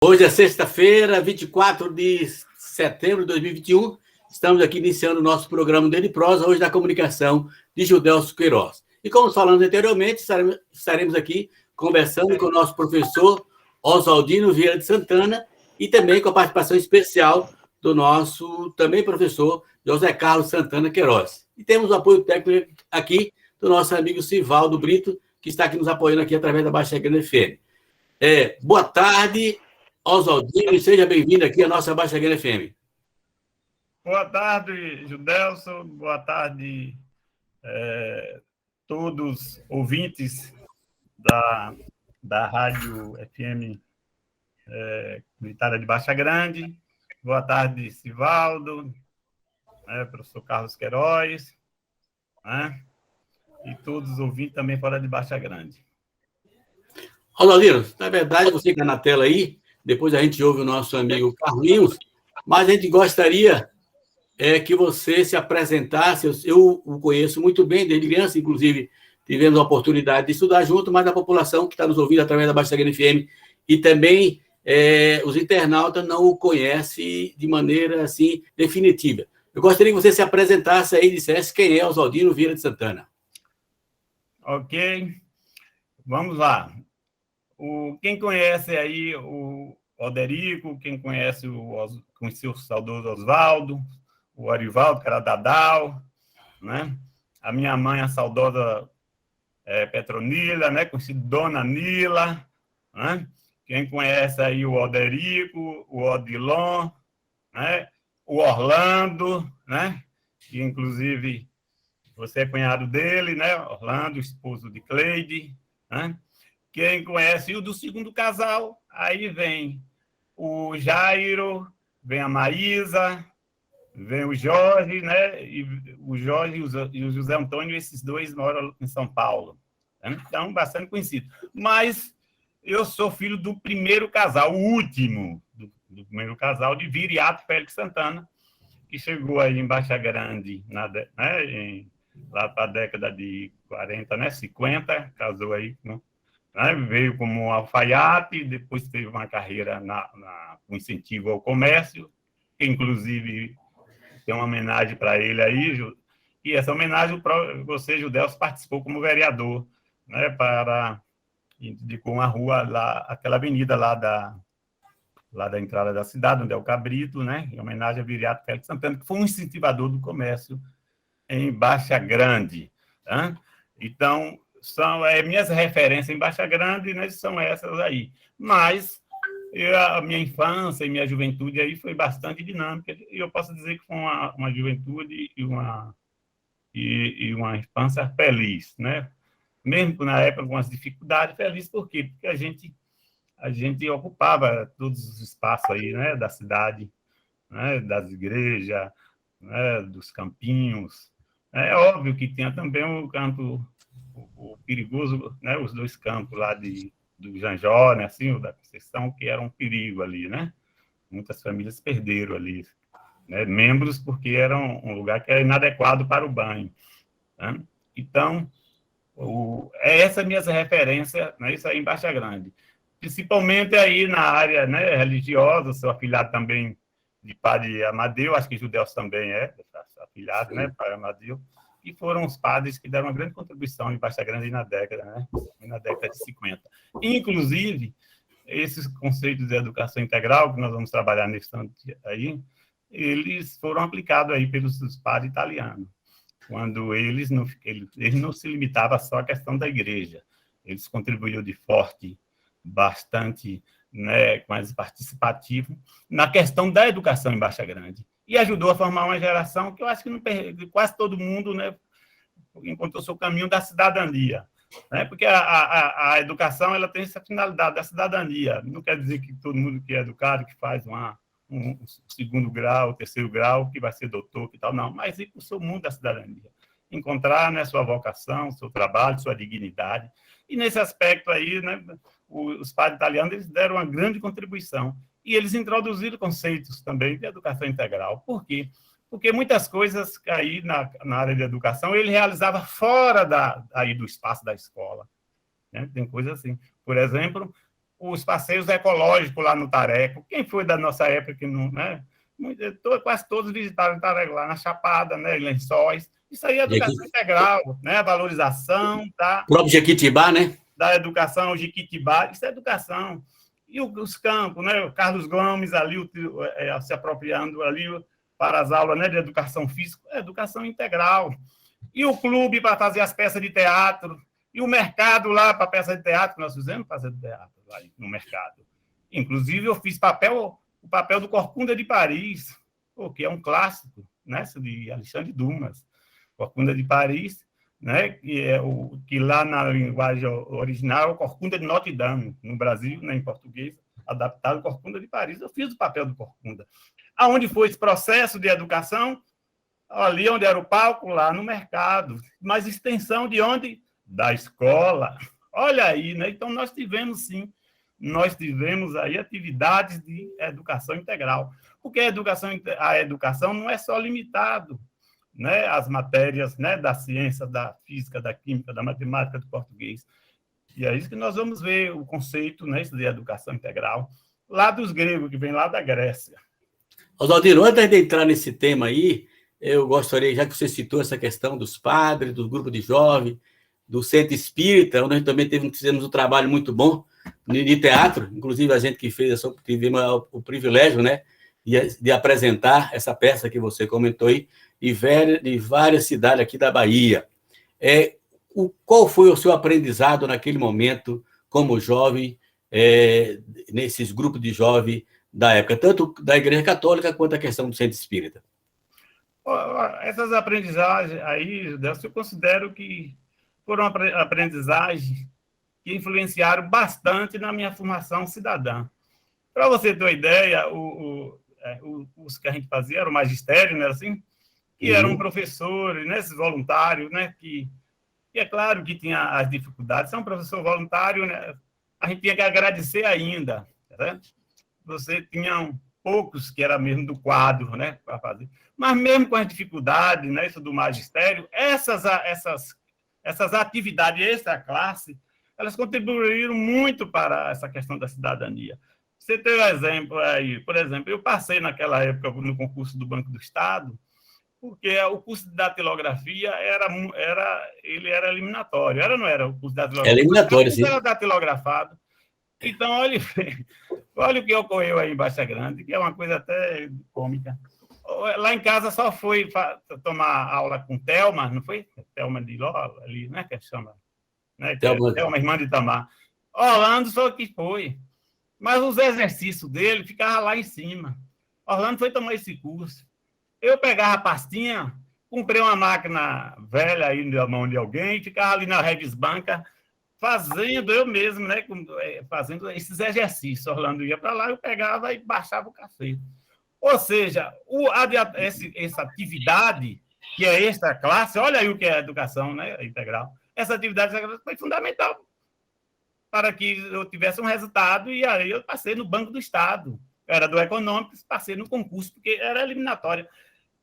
Hoje é sexta-feira, 24 de setembro de 2021. Estamos aqui iniciando o nosso programa Dele Prosa, hoje da comunicação de Judelcio Queiroz. E como falamos anteriormente, estaremos aqui conversando com o nosso professor Oswaldino Vieira de Santana e também com a participação especial do nosso também professor José Carlos Santana Queiroz. E temos o apoio técnico aqui do nosso amigo Sivaldo Brito, que está aqui nos apoiando aqui através da Baixa Grande FM. Boa tarde, Oswaldino, e seja bem-vindo aqui à nossa Baixa Grande FM. Boa tarde, Judelcio. Boa tarde, todos ouvintes da Rádio FM Comunitária de Baixa Grande. Boa tarde, Sivaldo, professor Carlos Queiroz, e todos os ouvintes também fora de Baixa Grande. Oswaldino, na verdade, você que está na tela aí, depois a gente ouve o nosso amigo Carlinhos, mas a gente gostaria que você se apresentasse. Eu o conheço muito bem, desde criança, inclusive tivemos a oportunidade de estudar junto, mas a população que está nos ouvindo através da Baixa Grande FM e também os internautas não o conhecem de maneira assim definitiva. Eu gostaria que você se apresentasse aí e dissesse quem é Oswaldino Vieira de Santana. Ok, vamos lá. Quem conhece aí o Oderico, quem conhece conheceu o saudoso Osvaldo, o Arivaldo, que era Dadal, né? A minha mãe, a saudosa Petronila, né? Conhecida Dona Nila, né? Quem conhece aí o Oderico, o Odilon, né? O Orlando, né? Que inclusive você é cunhado dele, né? Orlando, esposo de Cleide, né? Quem conhece o do segundo casal, aí vem o Jairo, vem a Maísa, vem o Jorge, né? E o Jorge e o José Antônio, esses dois moram em São Paulo. Então, bastante conhecido. Mas eu sou filho do primeiro casal, o último do primeiro casal, de Viriato Félix Santana, que chegou aí em Baixa Grande, lá para a década de 40, né? 50, casou aí, né? Veio como alfaiate, depois teve uma carreira com incentivo ao comércio, que inclusive tem uma homenagem para ele aí, e essa homenagem você, Judelcio, participou como vereador, né, indicou uma rua lá, aquela avenida lá da entrada da cidade, onde é o Cabrito, né, em homenagem a Viriato Félix Santana, que foi um incentivador do comércio em Baixa Grande. Né? Então, são minhas referências em Baixa Grande, né, são essas aí. Mas a minha infância e minha juventude aí foi bastante dinâmica, e eu posso dizer que foi uma juventude e uma infância feliz, né? Mesmo na época com as dificuldades, feliz por quê? Porque a gente ocupava todos os espaços aí, né, da cidade, né, das igrejas, né, dos campinhos. É óbvio que tinha também o campo o perigoso, né, os dois campos lá do Janjó, né, assim, o da Conceição, que era um perigo ali, né? Muitas famílias perderam ali, né, membros, porque era um lugar que era inadequado para o banho. Né? Então, essa é a minha referência, né, isso aí em Baixa Grande. Principalmente aí na área, né, religiosa, sou afilhado também de Padre Amadeu, acho que Judelcio também é afilhado, né, Padre Amadeu, e foram os padres que deram uma grande contribuição em Baixa Grande na década, né, na década de 50. Inclusive, esses conceitos de educação integral, que nós vamos trabalhar nesse instante aí, eles foram aplicados aí pelos padres italianos, quando eles não se limitavam só à questão da igreja, eles contribuíram de forte, bastante, né, mais participativo, na questão da educação em Baixa Grande. E ajudou a formar uma geração que eu acho que quase todo mundo, né, encontrou seu caminho da cidadania. Né? Porque a educação ela tem essa finalidade da cidadania. Não quer dizer que todo mundo que é educado, que faz um segundo grau, terceiro grau, que vai ser doutor, que tal, não. Mas ir para o seu mundo da cidadania. Encontrar, né, sua vocação, seu trabalho, sua dignidade. E nesse aspecto aí, né, os padres italianos eles deram uma grande contribuição. E eles introduziram conceitos também de educação integral. Por quê? Porque muitas coisas aí na área de educação ele realizava fora aí do espaço da escola. Né? Tem coisas assim. Por exemplo, os passeios ecológicos lá no Tareco. Quem foi da nossa época que não, né? Quase todos visitaram o Tareco lá na Chapada, né? Em Lençóis. Isso aí é educação integral, né? A valorização o próprio Jequitibá, né? Da educação, o Jequitibá, isso é educação. E os campos, né? O Carlos Gomes ali se apropriando ali para as aulas, né, de educação física, é educação integral. E o clube para fazer as peças de teatro, e o mercado lá para peça de teatro, nós fizemos fazer de teatro lá no mercado. Inclusive, eu fiz o papel do Corcunda de Paris, que é um clássico, né, de Alexandre Dumas. Corcunda de Paris, né, que lá na linguagem original é o Corcunda de Notre Dame, no Brasil, né, em português, adaptado Corcunda de Paris. Eu fiz o papel do Corcunda. Aonde foi esse processo de educação? Ali onde era o palco, lá no mercado. Mas extensão de onde? Da escola. Olha aí, né? Então, nós tivemos, sim, aí atividades de educação integral. Porque a educação não é só limitado, né, às matérias, né, da ciência, da física, da química, da matemática, do português. E é isso que nós vamos ver o conceito, né, de educação integral, lá dos gregos, que vem lá da Grécia. Oswaldino, antes de entrar nesse tema aí, eu gostaria, já que você citou essa questão dos padres, do grupo de jovens, do centro espírita, onde nós também fizemos um trabalho muito bom de teatro, inclusive a gente que fez, tivemos o privilégio, né, de apresentar essa peça que você comentou aí, de várias cidades aqui da Bahia. Qual foi o seu aprendizado naquele momento, como jovem, nesses grupos de jovens da época, tanto da Igreja Católica quanto a questão do centro espírita? Essas aprendizagens aí, eu considero que foram aprendizagens que influenciaram bastante na minha formação cidadã. Para você ter uma ideia, os que a gente fazia era o magistério, né, assim, que eram professores, né, esses voluntários, né, que é claro que tinha as dificuldades. Ser um professor voluntário, né, a gente tinha que agradecer ainda, né? Você tinha poucos que era mesmo do quadro, né, para fazer. Mas mesmo com as dificuldades, né, isso do magistério, essas atividades extra-classe, elas contribuíram muito para essa questão da cidadania. Você tem um exemplo aí, por exemplo, eu passei naquela época no concurso do Banco do Estado, porque o curso de datilografia ele era eliminatório. Não era o curso de datilografia? Era eliminatório, sim. Era datilografado. Então, olha o que ocorreu aí em Baixa Grande, que é uma coisa até cômica. Lá em casa só foi tomar aula com Thelma, não foi? Thelma de Ló, ali, né, que chama? Né? Thelma, irmã de Itamar. Orlando só que foi. Mas os exercícios dele ficavam lá em cima. Orlando foi tomar esse curso. Eu pegava a pastinha, comprei uma máquina velha aí na mão de alguém, ficava ali na Revisbanca, fazendo eu mesmo, né, fazendo esses exercícios. Orlando ia para lá, eu pegava e baixava o café. Ou seja, essa atividade, que é extra classe, olha aí o que é a educação, né, integral. Essa atividade foi fundamental para que eu tivesse um resultado, e aí eu passei no Banco do Estado. Eu era do Econômico, passei no concurso, porque era eliminatória.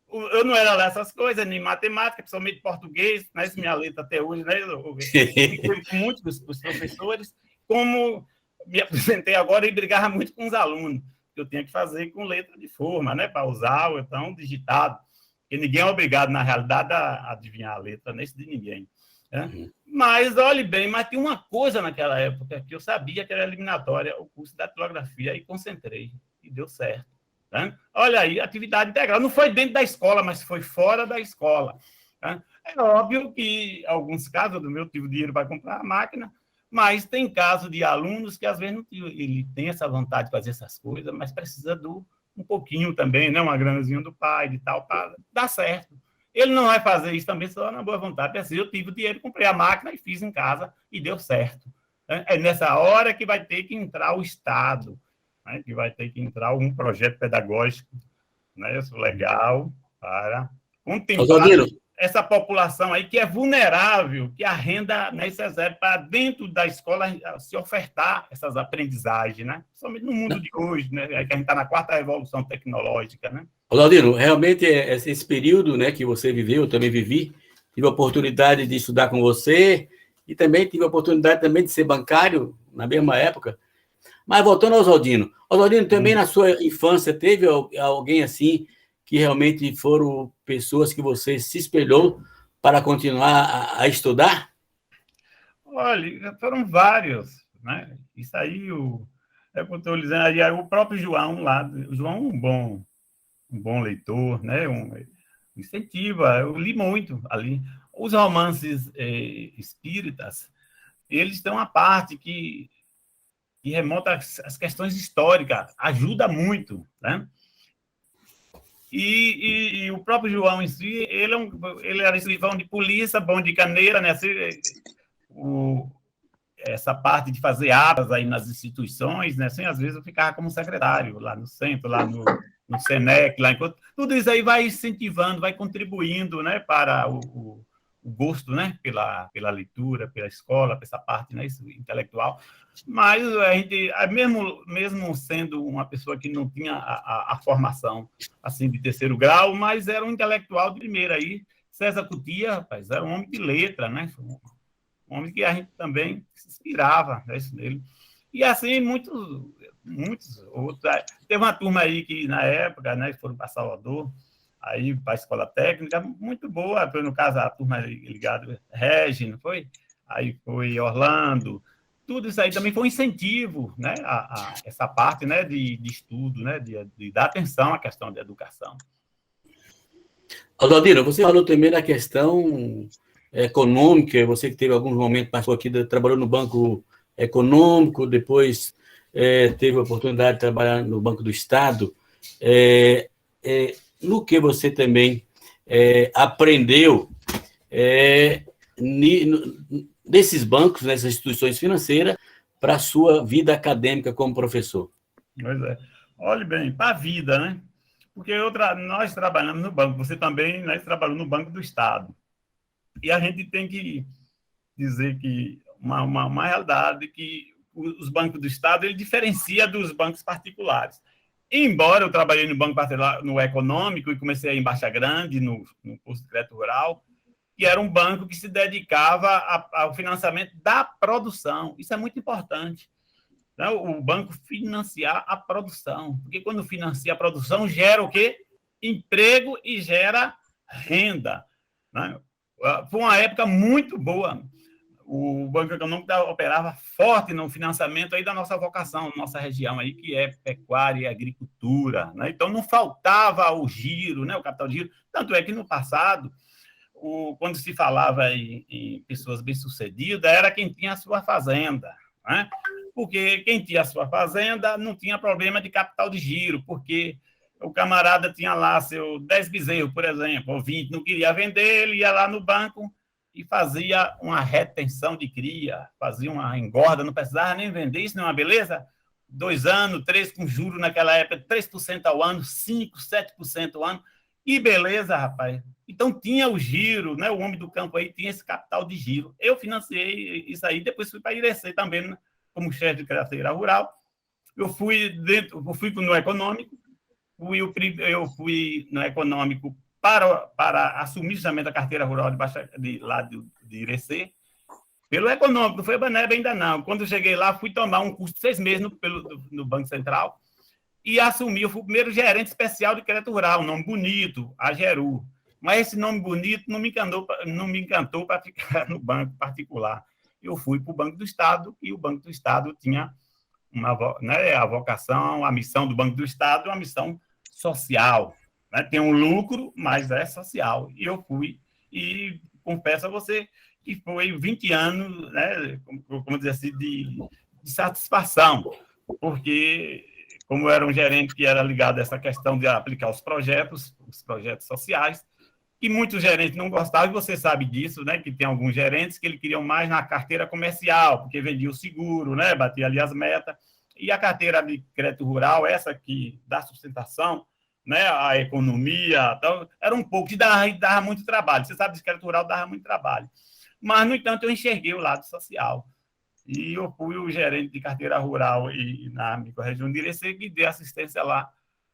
Eu não era lá essas coisas, nem matemática, principalmente português, né? Minha letra até hoje, né? Eu fui com muitos dos professores, como me apresentei agora e brigava muito com os alunos, que eu tinha que fazer com letra de forma, né? Para usar o então digitado, porque ninguém é obrigado, na realidade, a adivinhar a letra, nem de ninguém. Né? Mas, olhe bem, mas tinha uma coisa naquela época que eu sabia que era eliminatória, o curso de datilografia, e concentrei, e deu certo. Né? Olha aí, atividade integral. Não foi dentro da escola, mas foi fora da escola. Né? É óbvio que, em alguns casos, eu tive dinheiro para comprar a máquina, mas tem casos de alunos que, às vezes, ele tem essa vontade de fazer essas coisas, mas precisa um pouquinho também, né? Uma granazinha do pai, de tal, para dar certo. Ele não vai fazer isso também só na boa vontade. Assim, eu tive o dinheiro, comprei a máquina e fiz em casa, e deu certo. É nessa hora que vai ter que entrar o Estado, né, que vai ter que entrar um projeto pedagógico, né, isso legal, para contemplar essa população aí que é vulnerável, que a renda, né, isso serve para dentro da escola se ofertar essas aprendizagens, né? Somente no mundo de hoje, né, que a gente está na 4ª revolução tecnológica, né? Oswaldino, realmente esse período, né, que você viveu, eu também vivi, tive a oportunidade de estudar com você e também tive a oportunidade também de ser bancário na mesma época. Mas voltando ao Oswaldino. Oswaldino, também na sua infância teve alguém assim que realmente foram pessoas que você se espelhou para continuar a estudar? Olha, foram vários, né? Isso aí, é o que eu estou dizendo, aí, o próprio João lá, o João é um bom leitor, né? Incentiva, eu li muito ali. Os romances espíritas, eles têm uma parte que remonta às questões históricas, ajuda muito, né? E o próprio João em si, ele era escrivão de polícia, bom de caneira, né? Assim, essa parte de fazer atas aí nas instituições, né? Assim, às vezes eu ficava como secretário lá no centro, lá no Senec, lá enquanto tudo isso aí vai incentivando, vai contribuindo, né, para o gosto, né, pela leitura, pela escola, para essa parte, né, intelectual. Mas a gente, mesmo sendo uma pessoa que não tinha a formação assim de terceiro grau, mas era um intelectual de primeira aí, César Cutia, rapaz, era um homem de letra, né? Um homem que a gente também se inspirava, né, nele. E assim, muitos outros. Teve uma turma aí que, na época, né, foram para Salvador, aí para a escola técnica, muito boa, foi, no caso, a turma ligada, Regi, não foi? Aí foi Orlando. Tudo isso aí também foi um incentivo, né, a essa parte, né, de estudo, né, de dar atenção à questão da educação. Oswaldino, você falou também da questão econômica, você que teve alguns momentos, passou aqui, trabalhou no Banco Econômico, depois teve a oportunidade de trabalhar no Banco do Estado, no que você também aprendeu nesses bancos, nessas instituições financeiras, para a sua vida acadêmica como professor? Pois é. Olhe bem, para a vida, né? Porque nós trabalhamos no banco, você também, nós trabalhamos no Banco do Estado. E a gente tem que dizer que uma realidade que os bancos do Estado ele diferencia dos bancos particulares. Embora eu trabalhei no banco particular, no econômico, e comecei em Baixa Grande, no curso de crédito rural, que era um banco que se dedicava ao financiamento da produção. Isso é muito importante. Né? O banco financiar a produção. Porque quando financia a produção, gera o quê? Emprego e gera renda. Né? Foi uma época muito boa. O Banco Econômico operava forte no financiamento aí da nossa vocação, nossa região aí, que é pecuária e agricultura. Né? Então, não faltava o giro, né? O capital de giro. Tanto é que, no passado, quando se falava em pessoas bem-sucedidas, era quem tinha a sua fazenda. Né? Porque quem tinha a sua fazenda não tinha problema de capital de giro, porque o camarada tinha lá seu 10 bezerros, por exemplo, ou 20, não queria vender, ele ia lá no banco e fazia uma retenção de cria, fazia uma engorda, não precisava nem vender, isso não é uma beleza? 2 anos, 3 com juros naquela época, 3% ao ano, 5%, 7% ao ano, e beleza, rapaz. Então tinha o giro, né? O homem do campo aí tinha esse capital de giro. Eu financiei isso aí, depois fui para Irecê também, né? Como chefe de carteira rural. Eu fui no econômico, eu fui no econômico para assumir justamente a carteira rural lá de Irecê, pelo econômico, não foi Baneb ainda não. Quando eu cheguei lá, fui tomar um curso de 6 meses no Banco Central e assumi, eu fui o primeiro gerente especial de crédito rural, um nome bonito, Ageru. Mas esse nome bonito não me encantou para ficar no banco particular. Eu fui para o Banco do Estado e o Banco do Estado tinha a vocação, a missão do Banco do Estado é uma missão social. Né? Tem um lucro, mas é social. E eu fui, e confesso a você que foi 20 anos, né, como dizer assim, de satisfação, porque como eu era um gerente que era ligado a essa questão de aplicar os projetos sociais, que muitos gerentes não gostavam, e você sabe disso, né, que tem alguns gerentes que eles queriam mais na carteira comercial, porque vendia o seguro, né, batia ali as metas, e a carteira de crédito rural, essa que dá sustentação, né, a economia, então, era um pouco, que dava muito trabalho, você sabe que crédito rural dava muito trabalho, mas, no entanto, eu enxerguei o lado social, e eu fui o gerente de carteira rural e na microrregião de Irecê, que dei assistência lá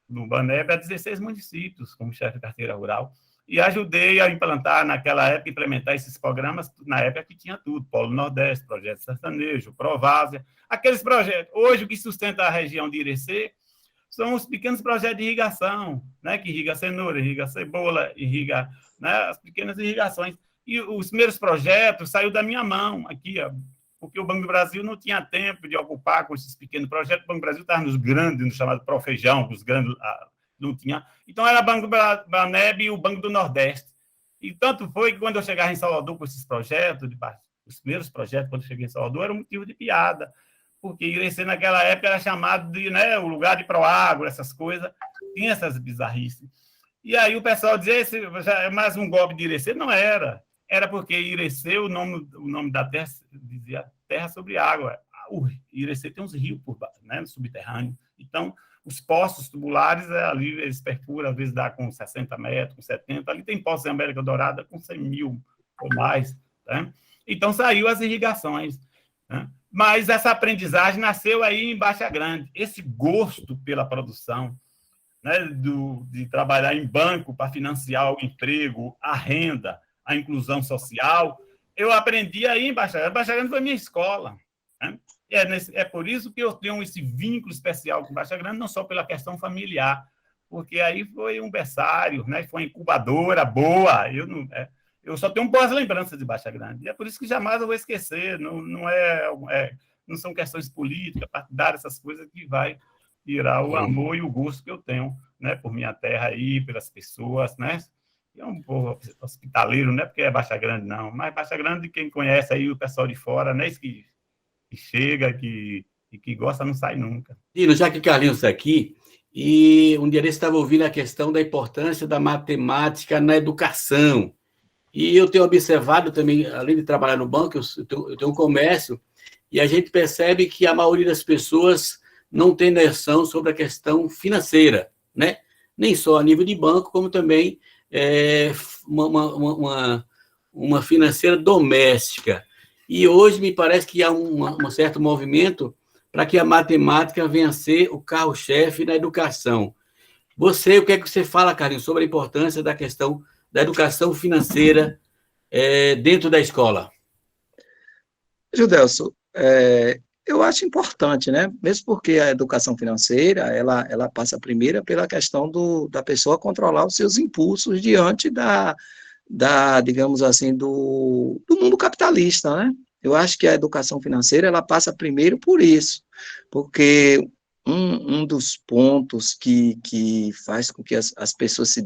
no Baneb a 16 municípios, como chefe de carteira rural. e ajudei a implantar, naquela época, implementar esses programas, na época que tinha tudo, Polo Nordeste, Projeto Sertanejo, Provásia, aqueles projetos. Hoje, o que sustenta a região de Irecê são os pequenos projetos de irrigação, né, que irriga cenoura, irriga cebola, irriga, né, as pequenas irrigações. E os primeiros projetos saíram da minha mão, aqui, ó, porque o Banco do Brasil não tinha tempo de ocupar com esses pequenos projetos. O Banco do Brasil estava nos grandes, no chamado Profeijão, os grandes não tinha. Então, era o Banco Baneb e o Banco do Nordeste. E tanto foi que, quando eu chegava em Salvador com esses projetos, os primeiros projetos, quando eu cheguei em Salvador, era um motivo de piada, porque Irecê, naquela época, era chamado de, né, o lugar de Proagro, essas coisas, tinha essas bizarrices. E aí o pessoal dizia, esse já é mais um golpe de Irecê. Não era. Era porque Irecê, o nome da terra, dizia terra sobre água. O Irecê tem uns rios por baixo, né, no subterrâneo. Então, os poços tubulares, ali eles perfuram, às vezes dá com 60 metros, com 70. Ali tem poços em América Dourada com 100 mil ou mais. Né? Então, saiu as irrigações. Né? Mas essa aprendizagem nasceu aí em Baixa Grande. Esse gosto pela produção, né, de trabalhar em banco para financiar o emprego, a renda, a inclusão social, eu aprendi aí em Baixa Grande. Baixa Grande foi minha escola. Né? É por isso que eu tenho esse vínculo especial com Baixa Grande, não só pela questão familiar, porque aí foi um berçário, né? Foi uma incubadora boa. Eu só tenho boas lembranças de Baixa Grande. E é por isso que jamais eu vou esquecer. Não são questões políticas, partidárias, essas coisas que vai tirar o amor e o gosto que eu tenho, né, por minha terra aí, pelas pessoas, né? E é um povo hospitaleiro, não é porque é Baixa Grande, não. Mas Baixa Grande, quem conhece aí, o pessoal de fora, né? Que chega, que gosta, não sai nunca. Dino, já que o Carlinhos está aqui, e um dia desse estava ouvindo a questão da importância da matemática na educação. E eu tenho observado também, além de trabalhar no banco, eu tenho um comércio, e a gente percebe que a maioria das pessoas não tem noção sobre a questão financeira, né? Nem só a nível de banco, como também uma financeira doméstica. E hoje me parece que há um certo movimento para que a matemática venha a ser o carro-chefe na educação. Você, o que é que você fala, Carlinhos, sobre a importância da questão da educação financeira dentro da escola? Judelso, eu acho importante, né? Mesmo porque a educação financeira, ela passa primeiro pela questão da pessoa controlar os seus impulsos diante digamos assim, do mundo capitalista, né? Eu acho que a educação financeira, ela passa primeiro por isso, porque um dos pontos que faz com que as pessoas se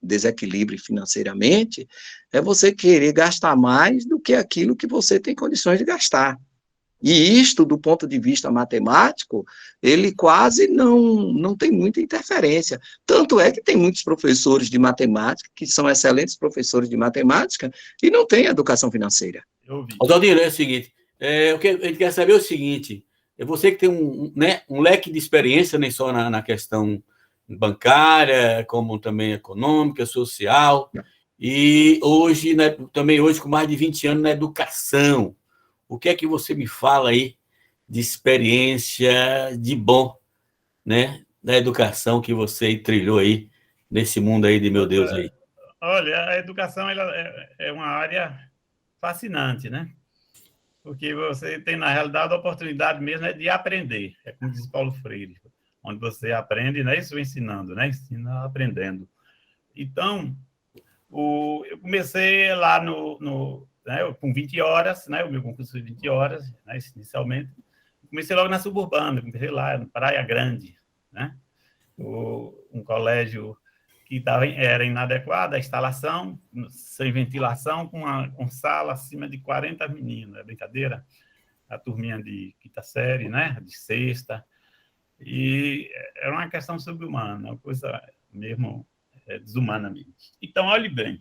desequilibrem financeiramente é você querer gastar mais do que aquilo que você tem condições de gastar. E isto, do ponto de vista matemático, ele quase não tem muita interferência. Tanto é que tem muitos professores de matemática, que são excelentes professores de matemática, e não têm educação financeira. Oswaldino, é o seguinte, o que a gente quer saber é o seguinte, é você que tem um leque de experiência, nem só na questão bancária, como também econômica, social, e hoje, né, também hoje com mais de 20 anos na educação. O que é que você me fala aí de experiência de bom, né, da educação que você trilhou aí nesse mundo aí de meu Deus aí? Olha, a educação ela é uma área fascinante, né? Porque você tem, na realidade, a oportunidade mesmo de aprender. É como diz Paulo Freire, onde você aprende, não é isso ensinando, né? Ensina aprendendo. Então, eu comecei lá né, com 20 horas, né, o meu concurso foi 20 horas, né, inicialmente. Comecei logo na Suburbana, comecei lá, na Praia Grande, né? Um colégio que era inadequada, a instalação, sem ventilação, com sala acima de 40 meninos, é brincadeira? A turminha de quinta série, né? De sexta. E era uma questão sobre-humana, uma coisa mesmo desumana mesmo. Então, olhe bem,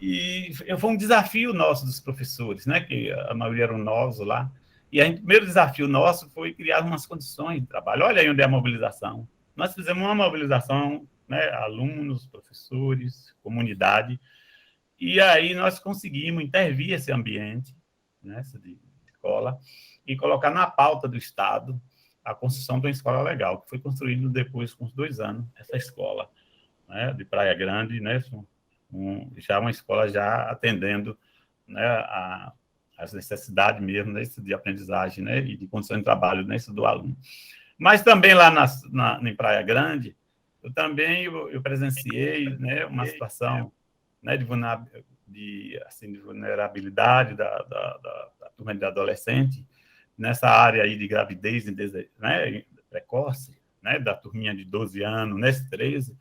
e foi um desafio nosso dos professores, né? Que a maioria eram novos lá. E o primeiro desafio nosso foi criar umas condições de trabalho. Olha aí onde é a mobilização. Nós fizemos uma mobilização, né, alunos, professores, comunidade, e aí nós conseguimos intervir esse ambiente, né, de escola, e colocar na pauta do Estado a construção de uma escola legal, que foi construída depois, com uns 2 anos, essa escola, né, de Praia Grande, né, já uma escola já atendendo, né, as necessidades mesmo, né, de aprendizagem, né, e de condições de trabalho, né, do aluno. Mas também lá em Praia Grande, eu presenciei, né, uma situação, né, de vulnerabilidade da turma de adolescente, nessa área aí de gravidez, né, precoce, né, da turminha de 12 anos, nesse 13,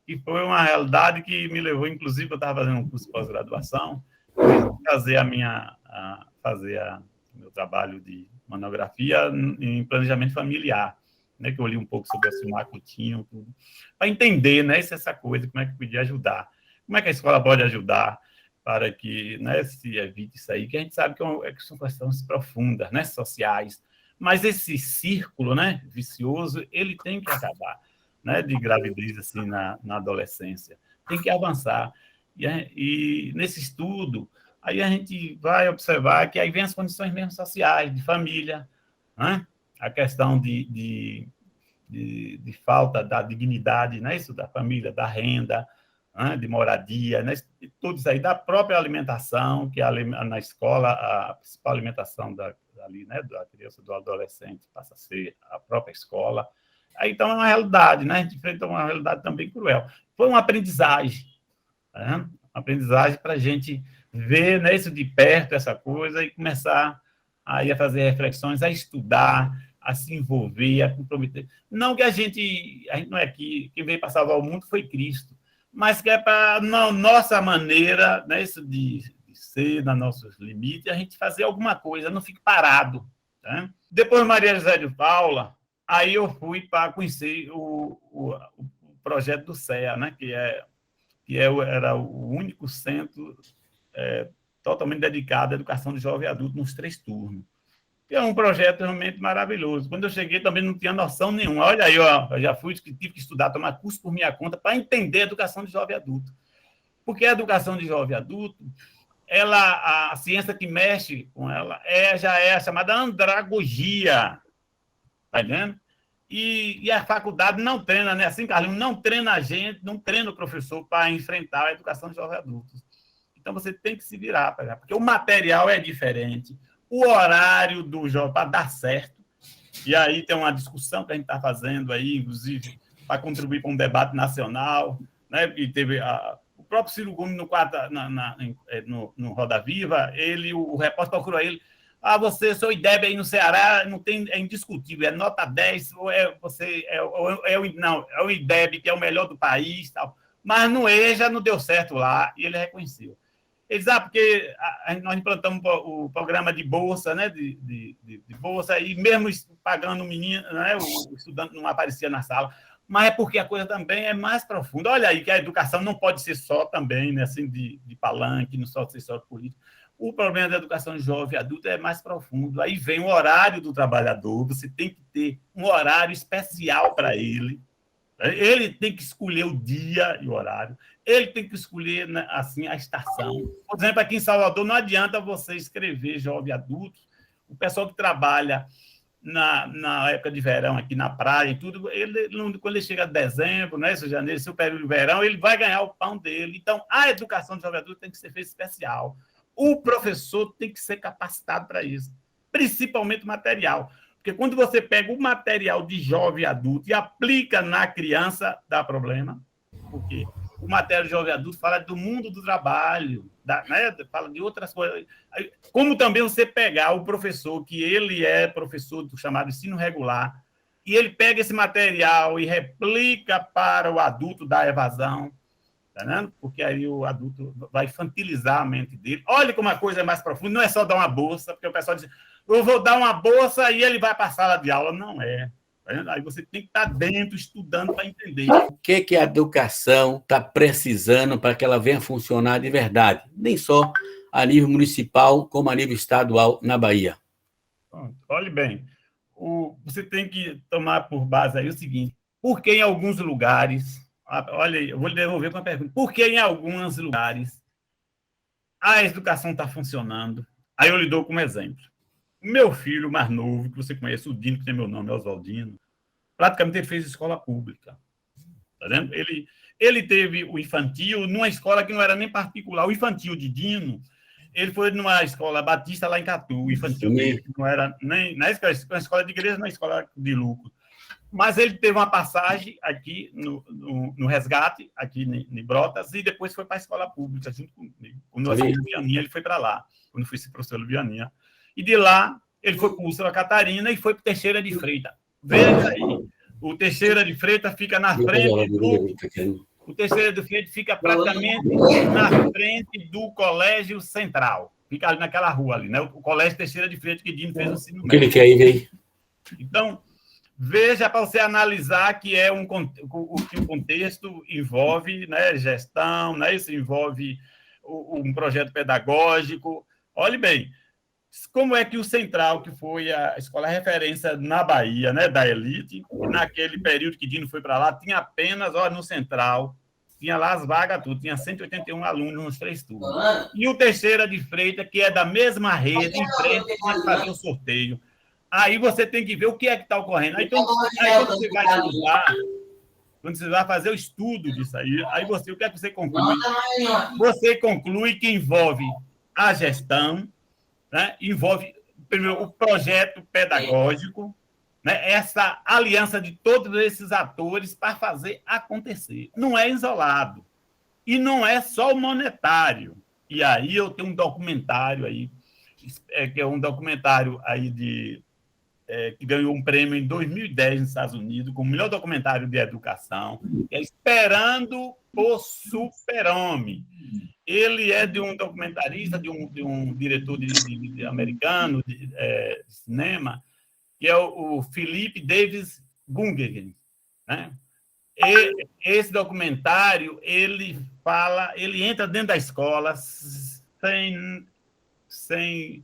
e foi uma realidade que me levou, inclusive, eu estava fazendo um curso de pós-graduação, fazer o meu trabalho de monografia em planejamento familiar, né, que eu li um pouco sobre a Silmar Coutinho, para entender, né, essa coisa, como é que podia ajudar, como é que a escola pode ajudar para que, né, se evite isso aí, que a gente sabe que são questões profundas, né, sociais, mas esse círculo, né, vicioso, ele tem que acabar, né, de gravidez assim na adolescência, tem que avançar. E nesse estudo, aí a gente vai observar que aí vem as condições mesmo sociais, de família, né? A questão de falta da dignidade, né? Isso da família, da renda, né? De moradia, né? Tudo isso aí, da própria alimentação, que na escola a principal alimentação ali, né? Da criança, do adolescente, passa a ser a própria escola. Aí, então, é uma realidade, né? A gente enfrenta uma realidade também cruel. Foi uma aprendizagem, né? Uma aprendizagem para a gente ver, né, isso de perto, essa coisa, e começar aí a fazer reflexões, a estudar, a se envolver, a comprometer. Não que a gente não é que quem veio para salvar o mundo foi Cristo, mas que é para, na nossa maneira, né, isso de ser, nos nossos limites, a gente fazer alguma coisa, não fique parado. Né? Depois, Maria José de Paula, aí eu fui para conhecer o projeto do CEA, né, era o único centro totalmente dedicado à educação de jovem e adulto nos 3 turnos. Que é um projeto realmente maravilhoso. Quando eu cheguei, também não tinha noção nenhuma. Olha aí, ó, eu já tive que estudar, tomar curso por minha conta para entender a educação de jovem e adulto. Porque a educação de jovem e adulto, a ciência que mexe com ela já é a chamada andragogia. Está entendendo? E a faculdade não treina, né? Assim, Carlinhos, não treina a gente, não treina o professor para enfrentar a educação de jovens adultos. Então, você tem que se virar, porque o material é diferente, o horário do jovem para dar certo. E aí tem uma discussão que a gente está fazendo aí, inclusive, para contribuir para um debate nacional, né? E teve o próprio Ciro Gomes no Roda Viva, o repórter procurou ele. Você, seu IDEB aí no Ceará, não tem, é indiscutível, é nota 10, ou é o IDEB, que é o melhor do país, tal. Mas no EJA não deu certo lá, e ele reconheceu. Eles, porque nós implantamos o programa de bolsa, né, de bolsa, e mesmo pagando o menino, né, o estudante não aparecia na sala, mas é porque a coisa também é mais profunda. Olha aí que a educação não pode ser só também, né, assim, de palanque, não só ser só político. O problema da educação jovem e adulta é mais profundo. Aí vem o horário do trabalhador, você tem que ter um horário especial para ele. Ele tem que escolher o dia e o horário. Ele tem que escolher, né, assim, a estação. Por exemplo, aqui em Salvador, não adianta você escrever jovem e adulto. O pessoal que trabalha na época de verão, aqui na praia e tudo, quando ele chega a dezembro, né, janeiro, seu período de verão, ele vai ganhar o pão dele. Então, a educação de jovem e adulto tem que ser feita especial. O professor tem que ser capacitado para isso, principalmente o material. Porque quando você pega o material de jovem e adulto e aplica na criança, dá problema. Porque o material de jovem e adulto fala do mundo do trabalho, né? Fala de outras coisas. Como também você pegar o professor, que ele é professor do chamado ensino regular, e ele pega esse material e replica para o adulto da evasão, tá vendo? Porque aí o adulto vai infantilizar a mente dele. Olha como a coisa é mais profunda, não é só dar uma bolsa, porque o pessoal diz, eu vou dar uma bolsa e ele vai para a sala de aula. Não é. Aí você tem que estar dentro, estudando para entender. O que a educação está precisando para que ela venha funcionar de verdade? Nem só a nível municipal, como a nível estadual na Bahia. Olhe bem, você tem que tomar por base aí o seguinte, porque em alguns lugares, olha aí, eu vou lhe devolver com uma pergunta, por que em alguns lugares a educação está funcionando? Aí eu lhe dou como exemplo. O meu filho mais novo, que você conhece, o Dino, que tem meu nome, é Oswaldino, praticamente ele fez escola pública. Tá vendo? Ele teve o infantil numa escola que não era nem particular. O infantil de Dino, ele foi numa escola batista lá em Catu, o infantil dele, que não era nem na escola de igreja, na escola de lucro. Mas ele teve uma passagem aqui no Resgate, aqui em Brotas, e depois foi para a escola pública, junto comigo. Quando eu fui em Vianinha, ele foi para lá, quando eu fui ser professor de Vianinha. E de lá, ele foi para o Úrsula Catarina e foi para o Teixeira de Freitas. Veja aí, o Teixeira de Freitas fica na frente do... O Teixeira de Freitas fica praticamente na frente do Colégio Central. Fica ali naquela rua ali, né? O Colégio Teixeira de Freitas, que Dino fez o ensino médio. O que ele quer aí? Então, veja para você analisar que é o que o contexto envolve, né, gestão, né, isso envolve um projeto pedagógico. Olhe bem, como é que o Central, que foi a escola referência na Bahia, né, da elite, naquele período que Dino foi para lá, tinha apenas, no Central, tinha lá as vagas, tudo, tinha 181 alunos nos 3 turnos. E o Teixeira de Freitas, que é da mesma rede, em frente, tinha que fazer o sorteio. Aí você tem que ver o que é que está ocorrendo. Aí, quando você vai estudar, quando você vai fazer o estudo disso aí o que é que você conclui? Você conclui que envolve a gestão, né? Envolve, primeiro, o projeto pedagógico, né? Essa aliança de todos esses atores para fazer acontecer. Não é isolado. E não é só o monetário. E aí eu tenho um documentário aí, que é um documentário aí que ganhou um prêmio em 2010 nos Estados Unidos, como o melhor documentário de educação, que é Esperando o Super-Homem. Ele é de um documentarista, de um diretor de americano de cinema, que é o Philip Davis Guggenheim, né? E esse documentário, ele entra dentro da escola sem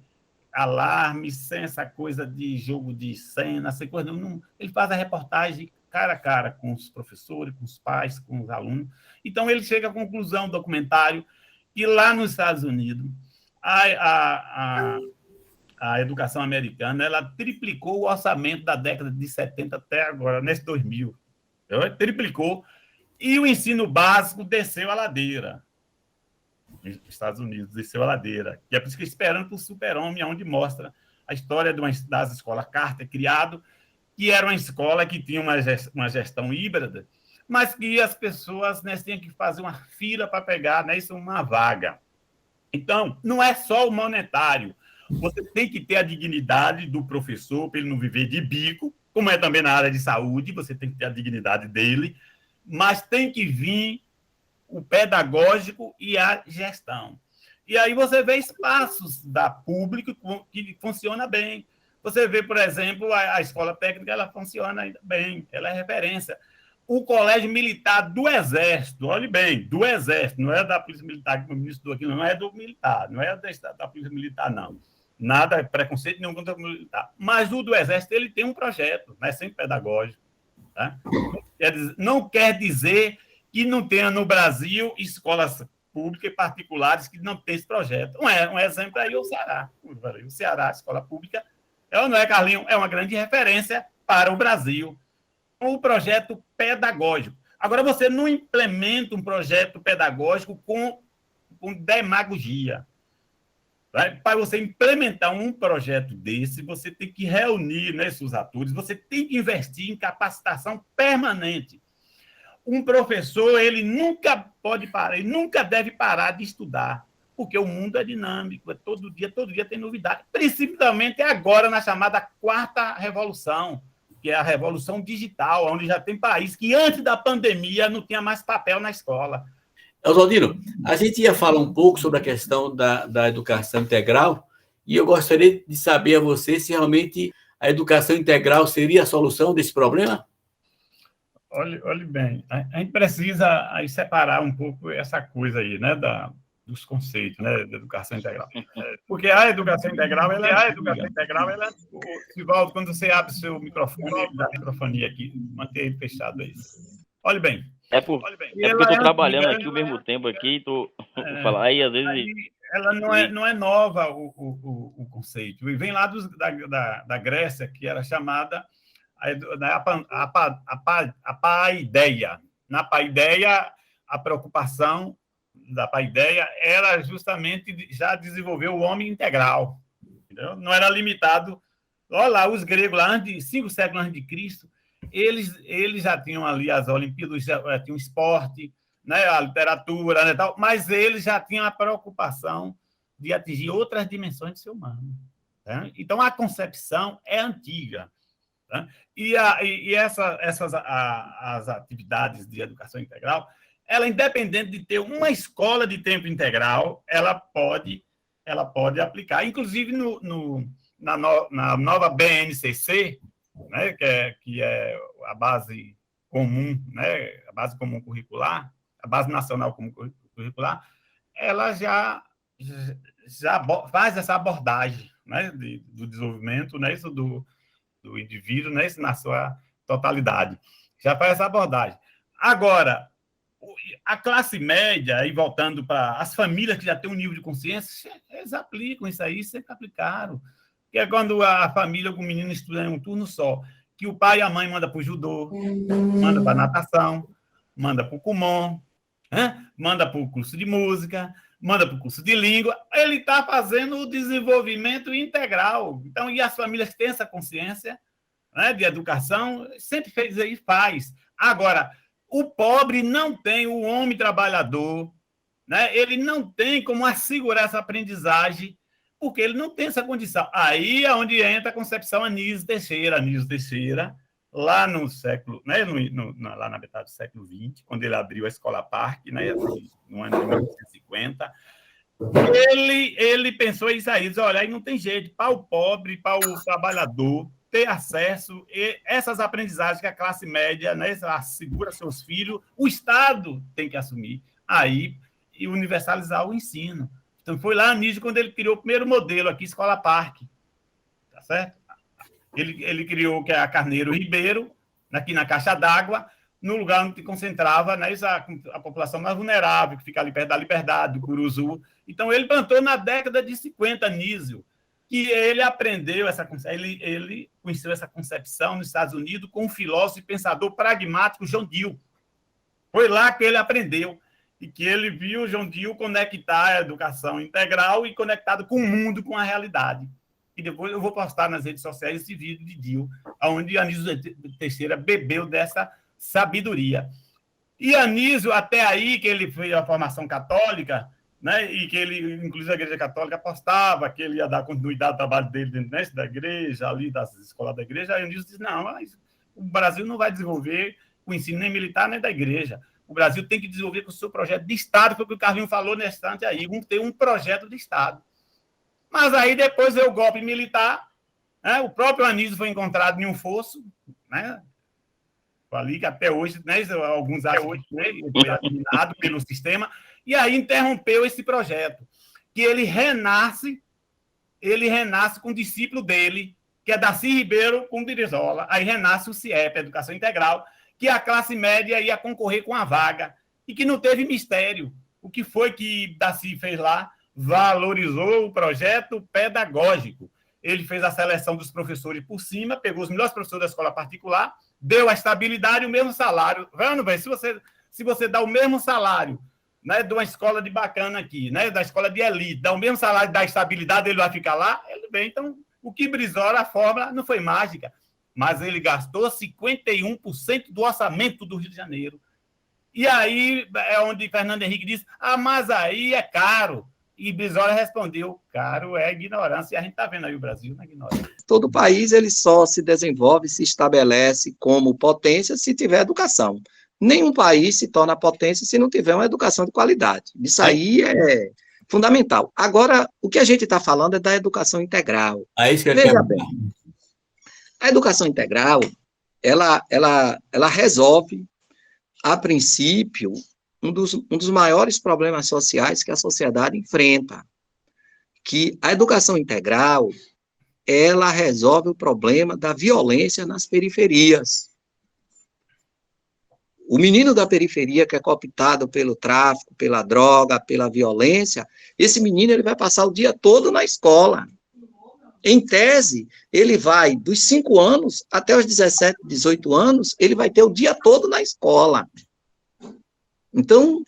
alarme, sem essa coisa de jogo de cena, sem coisa nenhuma. Ele faz a reportagem cara a cara com os professores, com os pais, com os alunos. Então, ele chega à conclusão do documentário que lá nos Estados Unidos, a educação americana, ela triplicou o orçamento da década de 70 até agora, nesse 2000. Triplicou. E o ensino básico desceu a ladeira. Nos Estados Unidos, desceu a ladeira. E é por isso que Esperando por Super-Homem, onde mostra a história das escolas Carter, criado, que era uma escola que tinha uma gestão híbrida, mas que as pessoas, né, tinham que fazer uma fila para pegar, né, uma vaga. Então, não é só o monetário. Você tem que ter a dignidade do professor para ele não viver de bico, como é também na área de saúde, você tem que ter a dignidade dele, mas tem que vir o pedagógico e a gestão. E aí você vê espaços da pública que funciona bem. Você vê, por exemplo, a escola técnica, ela funciona ainda bem, ela é referência. O colégio militar do Exército, olhe bem, do Exército, não é da Polícia Militar, que o ministro do aquilo, não é do militar, não é da Polícia Militar, não. Nada, preconceito nenhum contra o militar. Mas o do Exército, ele tem um projeto, né, sempre pedagógico. Tá? Não quer dizer que não tenha no Brasil escolas públicas e particulares que não têm esse projeto. Um exemplo aí é o Ceará. O Ceará, a escola pública, não é, Carlinhos? É uma grande referência para o Brasil. Um projeto pedagógico. Agora, você não implementa um projeto pedagógico com demagogia. Para você implementar um projeto desse, você tem que reunir, né, seus atores, você tem que investir em capacitação permanente. Um professor, ele nunca pode parar, ele nunca deve parar de estudar, porque o mundo é dinâmico, todo dia tem novidade, principalmente agora na chamada quarta revolução, que é a revolução digital, onde já tem país que antes da pandemia não tinha mais papel na escola. Oswaldino, a gente ia falar um pouco sobre a questão da educação integral, e eu gostaria de saber a você se realmente a educação integral seria a solução desse problema? Olhe bem, a gente precisa aí separar um pouco essa coisa aí, né, dos conceitos, né, da educação integral. Porque a educação integral, Sivaldo, quando você abre seu microfone, da microfonia aqui, manter ele fechado aí. Olhe bem. É porque eu estou trabalhando aqui ao mesmo tempo aqui, estou falando aí, às vezes... Ela não é nova o conceito, e vem lá da Grécia, que era chamada a paideia, na Paideia, a preocupação da Paideia era justamente já desenvolver o homem integral. Entendeu? Não era limitado. Olha lá, os gregos, lá, 5 séculos antes de Cristo, eles já tinham ali as Olimpíadas, já tinham esporte, né, a literatura, né, tal, mas eles já tinham a preocupação de atingir outras dimensões do ser humano. Né? Então, a concepção é antiga. Né? As atividades de educação integral, ela, independente de ter uma escola de tempo integral, ela pode aplicar, inclusive na nova BNCC, né, que é a base comum, né, a base comum curricular, a base nacional comum curricular, ela já faz essa abordagem, né, do desenvolvimento, né, isso do indivíduo, né, isso na sua totalidade. Já faz essa abordagem. Agora, a classe média, e voltando para as famílias que já têm um nível de consciência, eles aplicam isso aí, sempre aplicaram. Que é quando a família, o menino estuda em um turno só, que o pai e a mãe mandam para o judô, manda para a natação, manda para o Kumon, né? Manda para o curso de música, manda para o curso de língua, ele está fazendo o desenvolvimento integral. Então, e as famílias que têm essa consciência, né, de educação, sempre fez aí, faz. Agora, o pobre não tem, o homem trabalhador, né, ele não tem como assegurar essa aprendizagem, porque ele não tem essa condição. Aí é onde entra a concepção Anísio Teixeira, lá no século, né, lá na metade do século XX, quando ele abriu a Escola Parque, né, no ano de 1950, ele pensou isso aí, disse, olha, aí não tem jeito, para o pobre, para o trabalhador, ter acesso a essas aprendizagens que a classe média, né, assegura seus filhos, o Estado tem que assumir, aí, e universalizar o ensino. Então, foi lá Anísio quando ele criou o primeiro modelo aqui, Escola Parque, tá certo? Ele criou, que é a Carneiro Ribeiro, aqui na Caixa d'Água, no lugar onde concentrava, né, a população mais vulnerável, que fica ali perto da Liberdade, do Curuzu. Então, ele plantou na década de 50, Anísio, que ele aprendeu ele conheceu essa concepção nos Estados Unidos com um filósofo e pensador pragmático, John Dewey. Foi lá que ele aprendeu e que ele viu John Dewey conectar a educação integral e conectado com o mundo, com a realidade. E depois eu vou postar nas redes sociais esse vídeo de Dewey, onde Anísio Teixeira bebeu dessa sabedoria. E Anísio, até aí que ele fez a formação católica, né, e que ele, inclusive a Igreja Católica, apostava que ele ia dar continuidade ao trabalho dele dentro, né, da igreja, ali das escolas da igreja, aí Anísio disse, não, mas o Brasil não vai desenvolver o ensino nem militar nem da igreja. O Brasil tem que desenvolver com o seu projeto de Estado, foi o que o Carlinhos falou nesse instante aí, vamos ter um projeto de Estado. Mas aí depois veio o golpe militar, né, o próprio Anísio foi encontrado em um fosso, né, ali que até hoje, né, alguns acham que foi eliminado pelo sistema, e aí interrompeu esse projeto, que ele renasce com o discípulo dele, que é Darcy Ribeiro com Brizola, aí renasce o CIEP, Educação Integral, que a classe média ia concorrer com a vaga, e que não teve mistério. O que foi que Darcy fez lá? Valorizou o projeto pedagógico. Ele fez a seleção dos professores por cima, pegou os melhores professores da escola particular, deu a estabilidade e o mesmo salário. Vendo, velho, se você dá o mesmo salário, né, de uma escola de bacana aqui, né, da escola de elite, dá o mesmo salário da estabilidade, ele vai ficar lá, ele vem. Então, o que Brizola, a fórmula não foi mágica, mas ele gastou 51% do orçamento do Rio de Janeiro. E aí é onde Fernando Henrique disse, mas aí é caro. E Brizola respondeu, caro é ignorância. E a gente está vendo aí o Brasil na ignorância. Todo país ele só se desenvolve, se estabelece como potência se tiver educação. Nenhum país se torna potência se não tiver uma educação de qualidade. Isso aí é fundamental. Agora, o que a gente está falando é da educação integral. Veja bem, a educação integral, ela resolve, a princípio, um dos maiores problemas sociais que a sociedade enfrenta, que a educação integral, ela resolve o problema da violência nas periferias. O menino da periferia que é cooptado pelo tráfico, pela droga, pela violência, esse menino ele vai passar o dia todo na escola. Em tese, ele vai dos 5 anos até os 17, 18 anos, ele vai ter o dia todo na escola. Então,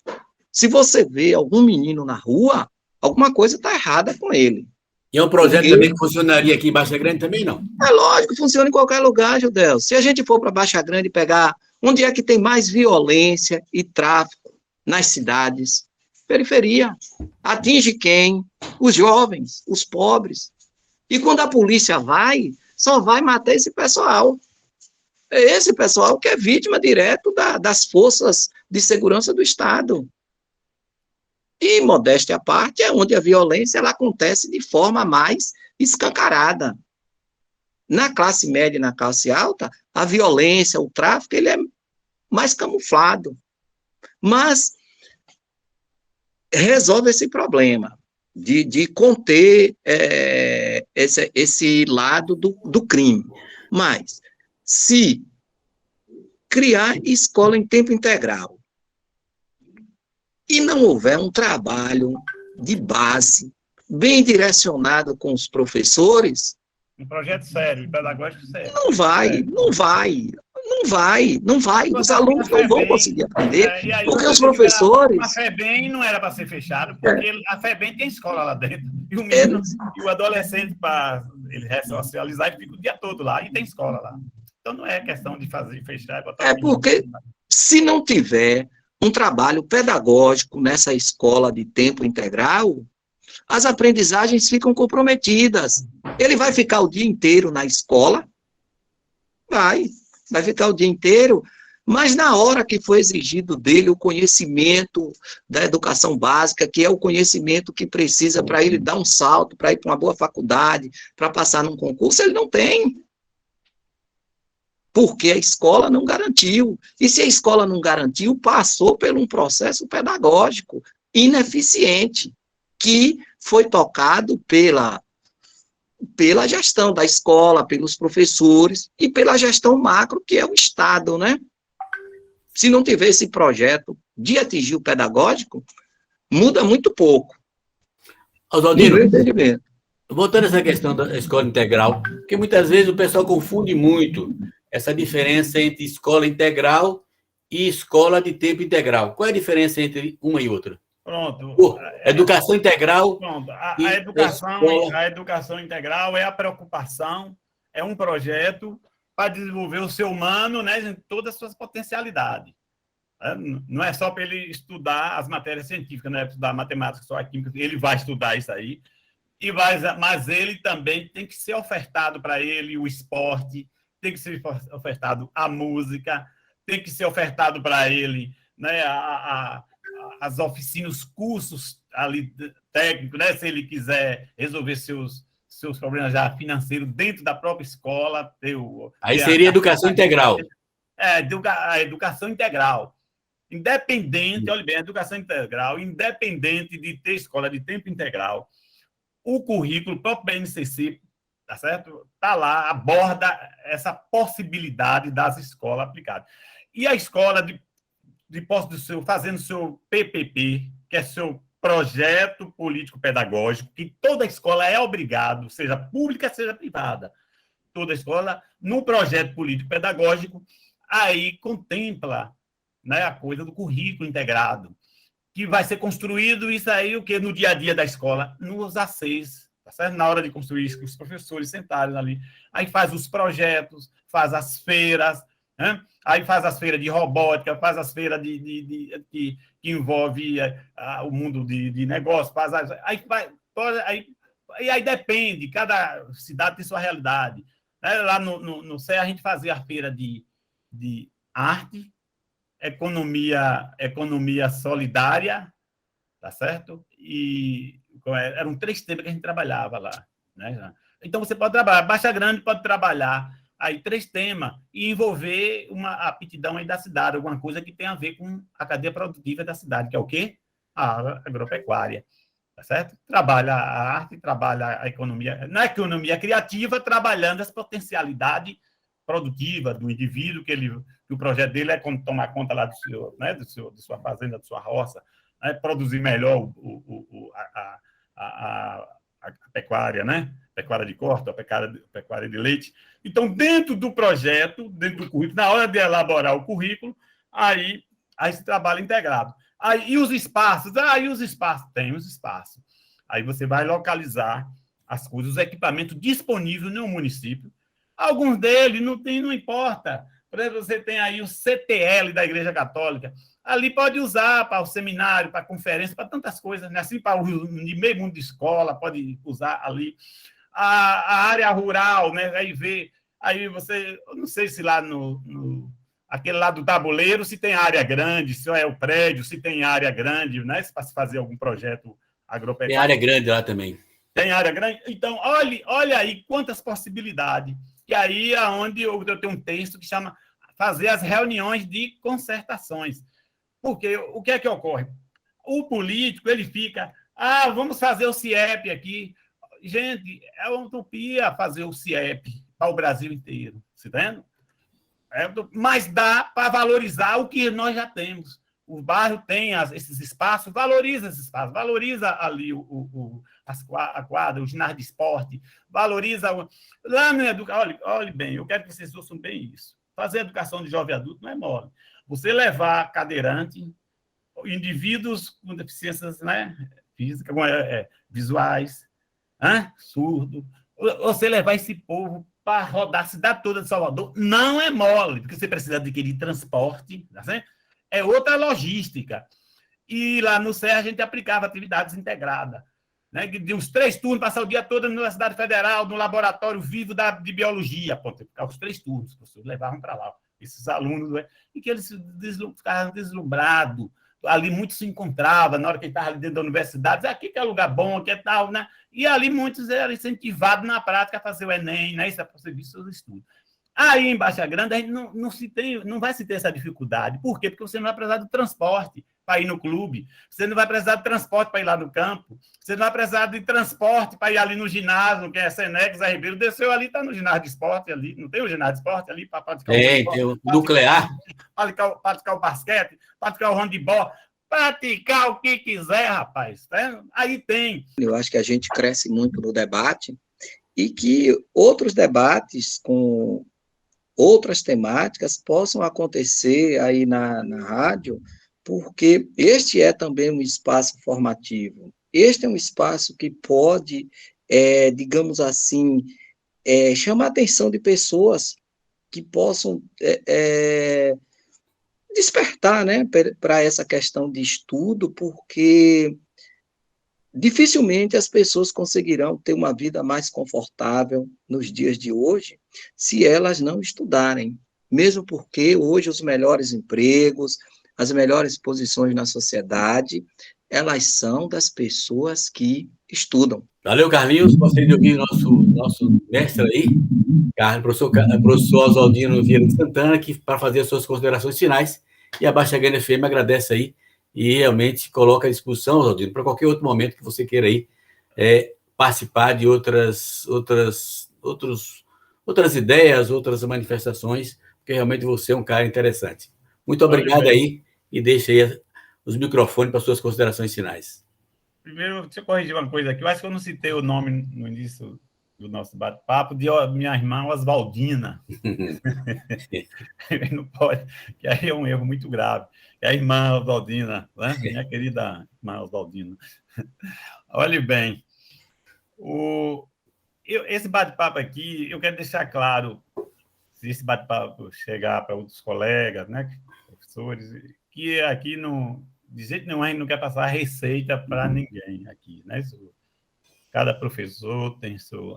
se você vê algum menino na rua, alguma coisa está errada com ele. E é um projeto também que funcionaria aqui em Baixa Grande também, não? É lógico, funciona em qualquer lugar, Judeu. Se a gente for para Baixa Grande e pegar onde é que tem mais violência e tráfico nas cidades, periferia. Atinge quem? Os jovens, os pobres. E quando a polícia vai, só vai matar esse pessoal. É esse pessoal que é vítima direto das forças de segurança do Estado. E, modéstia à parte, é onde a violência ela acontece de forma mais escancarada. Na classe média e na classe alta, a violência, o tráfico, ele é mais camuflado. Mas resolve esse problema de conter esse lado do crime. Mas, se criar escola em tempo integral e não houver um trabalho de base bem direcionado com os professores, um projeto sério, pedagógico sério. Não vai. Os alunos não vão conseguir aprender, porque os professores... A FEBEM não era para ser fechada, porque a FEBEM tem escola lá dentro. E o menino e o adolescente, para ele ressocializar, ele fica o dia todo lá, e tem escola lá. Então, não é questão de fechar. Porque se não tiver um trabalho pedagógico nessa escola de tempo integral, as aprendizagens ficam comprometidas. Ele vai ficar o dia inteiro na escola? Vai ficar o dia inteiro, mas na hora que for exigido dele o conhecimento da educação básica, que é o conhecimento que precisa para ele dar um salto, para ir para uma boa faculdade, para passar num concurso, ele não tem. Porque a escola não garantiu. E se a escola não garantiu, passou por um processo pedagógico ineficiente, que foi tocado pela gestão da escola, pelos professores e pela gestão macro, que é o Estado, né? Se não tiver esse projeto de atingir o pedagógico, muda muito pouco. Oswaldino, voltando a essa questão da escola integral, porque muitas vezes o pessoal confunde muito essa diferença entre escola integral e escola de tempo integral. Qual é a diferença entre uma e outra? Pronto. Educação integral. Pronto. A educação integral é a preocupação, é um projeto para desenvolver o ser humano, né, em todas as suas potencialidades. Não é só para ele estudar as matérias científicas, não é estudar matemática, só a química, ele vai estudar isso aí, mas ele também tem que ser ofertado para ele o esporte, tem que ser ofertado a música, tem que ser ofertado para ele, né, as oficinas, cursos ali técnicos, né, se ele quiser resolver seus problemas já financeiros dentro da própria escola. Aí seria educação integral. A educação integral. Independente, olha bem, a educação integral, independente de ter escola de tempo integral, o currículo, o próprio BNCC, tá certo? Está lá, aborda essa possibilidade das escolas aplicadas. E a escola, fazendo seu PPP, que é seu projeto político-pedagógico, que toda escola é obrigado, seja pública, seja privada, toda escola, no projeto político-pedagógico, aí contempla, né, a coisa do currículo integrado, que vai ser construído isso aí, o que no dia a dia da escola, nos A6, tá certo? Na hora de construir isso, os professores sentarem ali, aí faz os projetos, faz as feiras, né? Aí faz as feiras de robótica, faz as feiras que envolve o mundo de negócio, aí depende, cada cidade tem sua realidade. Lá no CEA a gente fazia a feira de arte, economia solidária, tá certo? E eram 3 temas que a gente trabalhava lá, né? Então você pode trabalhar, Baixa Grande pode trabalhar aí 3 temas e envolver uma aptidão aí da cidade, alguma coisa que tem a ver com a cadeia produtiva da cidade, que é o quê? A agropecuária, tá certo? Trabalha a arte, trabalha a economia, na economia criativa, trabalhando essa potencialidade produtiva do indivíduo, que o projeto dele é tomar conta lá né, de sua fazenda, de sua roça, né, produzir melhor a pecuária, né? Pecuária de corte, a pecuária de leite. Então, dentro do projeto, dentro do currículo, na hora de elaborar o currículo, aí a esse trabalho integrado. Aí, e os espaços? E os espaços? Tem os espaços. Aí você vai localizar as coisas, os equipamentos disponíveis no município. Alguns deles não importa. Por exemplo, você tem aí o CTL da Igreja Católica. Ali pode usar para o seminário, para a conferência, para tantas coisas, né? Assim, para o meio mundo de escola, pode usar ali. A área rural, né? Aí você, eu não sei se lá aquele lado do tabuleiro, se tem área grande, se é o prédio, se tem área grande, né? Para se fazer algum projeto agropecuário. Tem área grande lá também. Tem área grande? Então, olha aí quantas possibilidades. E aí é onde eu tenho um texto que chama fazer as reuniões de concertações. Porque o que é que ocorre? O político, ele fica, vamos fazer o CIEP aqui. Gente, é uma utopia fazer o CIEP para o Brasil inteiro, você está vendo? Mas dá para valorizar o que nós já temos. O bairro tem esses espaços, valoriza esses espaços, valoriza ali a quadra, o ginásio de esporte, valoriza... Lá no olhe bem, eu quero que vocês ouçam bem isso. Fazer educação de jovem adulto não é mole. Você levar cadeirante, indivíduos com deficiências, né, físicas, visuais, surdo, você levar esse povo para rodar a cidade toda de Salvador, não é mole, porque você precisa adquirir transporte, tá certo? É outra logística. E lá no Serra a gente aplicava atividades integradas, né? De uns 3 turnos, passar o dia todo na Universidade Federal, no laboratório vivo de biologia, ficar os 3 turnos, os professores levavam para lá, esses alunos, né? E que eles ficavam deslumbrados. Ali muitos se encontravam, na hora que ele estava ali dentro da universidade, aqui que é lugar bom, aqui é tal, né? E ali muitos eram incentivados na prática a fazer o Enem, né? Isso é para servir seus estudos. Aí, em Baixa Grande, a gente não vai se ter essa dificuldade. Por quê? Porque você não vai precisar do transporte para ir no clube, você não vai precisar de transporte para ir lá no campo, você não vai precisar de transporte para ir ali no ginásio, que é Senex, Zé Ribeiro, desceu ali, está no ginásio de esporte ali, não tem o ginásio de esporte ali para praticar tem o nuclear, praticar o basquete, praticar o handebol, praticar o que quiser, rapaz. Aí tem. Eu acho que a gente cresce muito no debate e que outros debates com outras temáticas possam acontecer aí na rádio, porque este é também um espaço formativo. Este é um espaço que pode, digamos assim, chamar a atenção de pessoas que possam despertar, né, para essa questão de estudo, porque dificilmente as pessoas conseguirão ter uma vida mais confortável nos dias de hoje se elas não estudarem, mesmo porque hoje os melhores empregos, as melhores posições na sociedade, elas são das pessoas que estudam. Valeu, Carlinhos. Gostaria de ouvir nosso mestre aí, professor Oswaldino Vieira de Santana, para fazer as suas considerações finais. E a Baixa Grande FM agradece aí e realmente coloca à disposição, Oswaldino, para qualquer outro momento que você queira aí participar de outras ideias, outras manifestações, porque realmente você é um cara interessante. Muito obrigado aí e deixa aí os microfones para suas considerações finais. Primeiro, deixa eu corrigir uma coisa aqui. Eu acho que eu não citei o nome no início do nosso bate-papo de minha irmã Oswaldina. Não pode, que aí é um erro muito grave. É a irmã Oswaldina, né? Minha querida irmã Oswaldina. Olhe bem, esse bate-papo aqui, eu quero deixar claro, se esse bate-papo chegar para outros colegas, né, professores, que aqui de jeito nenhum a gente não quer passar receita para ninguém aqui, né? Cada professor tem seu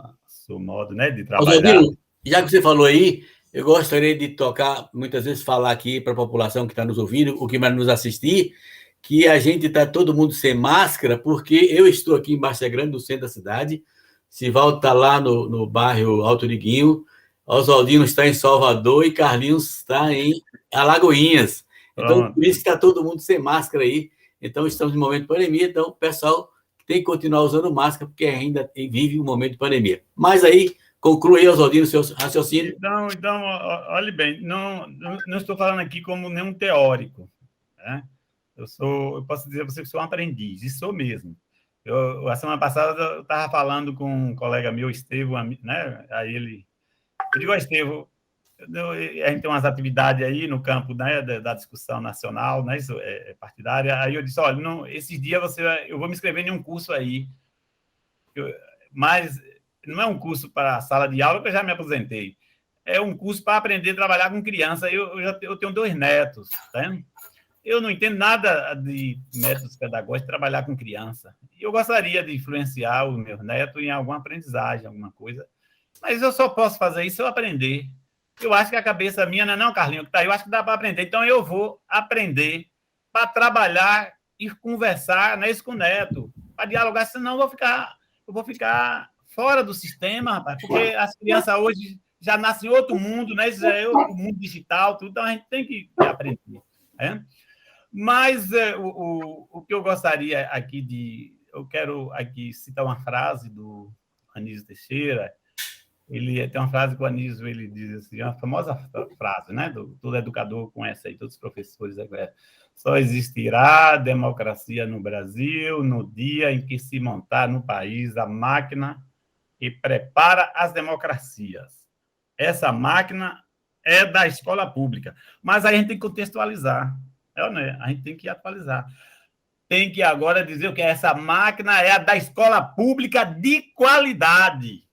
modo, né, de trabalhar. Oswaldino, já que você falou aí, eu gostaria de tocar, muitas vezes falar aqui para a população que está nos ouvindo, o que vai nos assistir, que a gente está todo mundo sem máscara, porque eu estou aqui em Baixa Grande, no centro da cidade, Sivaldo está lá no bairro Alto Liguinho, Oswaldino está em Salvador e Carlinhos está em Alagoinhas. Então, por isso que está todo mundo sem máscara aí. Então, estamos em momento de pandemia, então o pessoal tem que continuar usando máscara, porque ainda vive um momento de pandemia. Mas aí, conclua aí, Oswaldino, seu raciocínio. Então, olhe bem, não estou falando aqui como nenhum teórico, né? Eu posso dizer a você que sou um aprendiz, e sou mesmo. A semana passada eu estava falando com um colega meu, Estevão, né? Aí eu digo, Estevão, A gente tem umas atividades aí no campo, né, da discussão nacional, né, isso partidária. Aí eu disse, olha, não, esses dias eu vou me inscrever em um curso aí, mas não é um curso para sala de aula, que eu já me aposentei. É um curso para aprender a trabalhar com criança. Eu tenho 2 netos, tá? Eu não entendo nada de métodos pedagógicos, trabalhar com criança. E eu gostaria de influenciar o meu neto em alguma aprendizagem, alguma coisa. Mas eu só posso fazer isso se eu aprender. Eu acho que a cabeça minha, não, Carlinhos, que tá aí, eu acho que dá para aprender. Então, eu vou aprender para trabalhar e conversar, né, isso com o neto, para dialogar, senão eu vou ficar fora do sistema, rapaz, porque as crianças hoje já nascem em outro mundo, né? Isso é o mundo digital, tudo, então a gente tem que aprender. Né? Mas o que eu gostaria aqui eu quero aqui citar uma frase do Anísio Teixeira. Ele tem uma frase que o Anísio ele diz assim, uma famosa frase, né? Todo educador conhece aí, todos os professores. Só existirá democracia no Brasil no dia em que se montar no país a máquina que prepara as democracias. Essa máquina é da escola pública. Mas aí a gente tem que contextualizar. Né? A gente tem que atualizar. Tem que agora dizer o que essa máquina é a da escola pública de qualidade.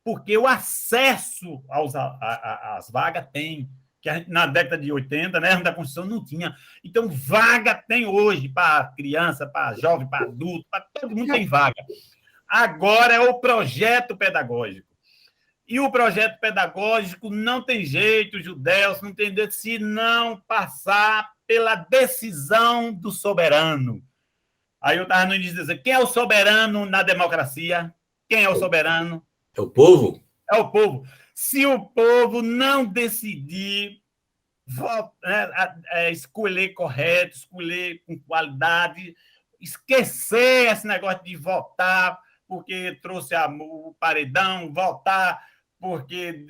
Porque o acesso às vagas tem, que a gente, na década de 80, né, da Constituição não tinha. Então, vaga tem hoje para criança, para jovem, para adulto, para todo mundo tem vaga. Agora é o projeto pedagógico. E o projeto pedagógico não tem jeito, Judeus, não tem jeito se não passar pela decisão do soberano. Aí eu estava no início dizendo, quem é o soberano na democracia? Quem é o soberano? É o povo? É o povo. Se o povo não decidir escolher correto, escolher com qualidade, esquecer esse negócio de votar porque trouxe o paredão, votar porque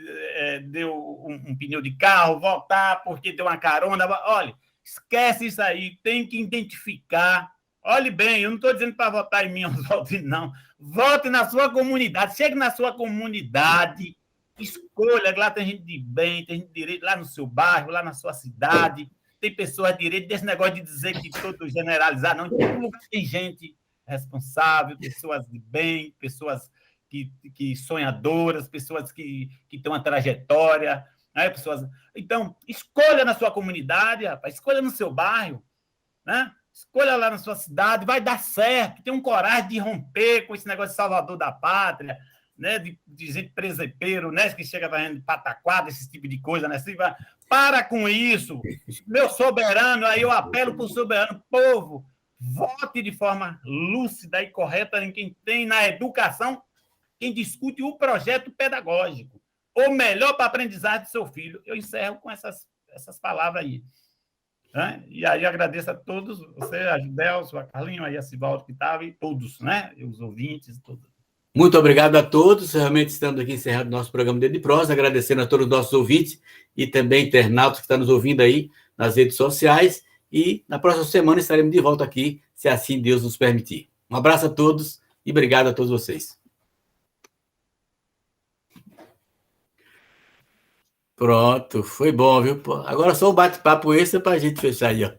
deu um pneu de carro, votar porque deu uma carona. Olha, esquece isso aí, tem que identificar. Olhe bem, eu não estou dizendo para votar em mim, vote não. Vote na sua comunidade. Chegue na sua comunidade, escolha. Lá tem gente de bem, tem gente de direito, lá no seu bairro, lá na sua cidade. Tem pessoas de direito, desse negócio de dizer que todo generalizar, não. Em todo lugar tem gente responsável, pessoas de bem, pessoas que sonhadoras, pessoas que têm uma trajetória. Né? Pessoas... Então, escolha na sua comunidade, rapaz, escolha no seu bairro, né? Escolha lá na sua cidade, vai dar certo. Tem um coragem de romper com esse negócio de salvador da pátria, né? de gente presepeiro, né? Que chega fazendo pataquada, esse tipo de coisa. Né? Assim, para com isso. Meu soberano, aí eu apelo para o soberano, povo, vote de forma lúcida e correta em quem tem na educação, quem discute o projeto pedagógico, ou melhor para a aprendizagem do seu filho. Eu encerro com essas palavras aí. Né? E aí agradeço a todos, você, a Judelso, a Carlinho, aí a Sivaldo que estava, e todos, né? E os ouvintes, todos. Muito obrigado a todos. Realmente estamos aqui encerrando o nosso programa Dedo de Prosa, agradecendo a todos os nossos ouvintes e também internautas que estão nos ouvindo aí nas redes sociais. E na próxima semana estaremos de volta aqui, se assim Deus nos permitir. Um abraço a todos e obrigado a todos vocês. Pronto, foi bom, viu? Agora só um bate-papo extra para a gente fechar aí, ó.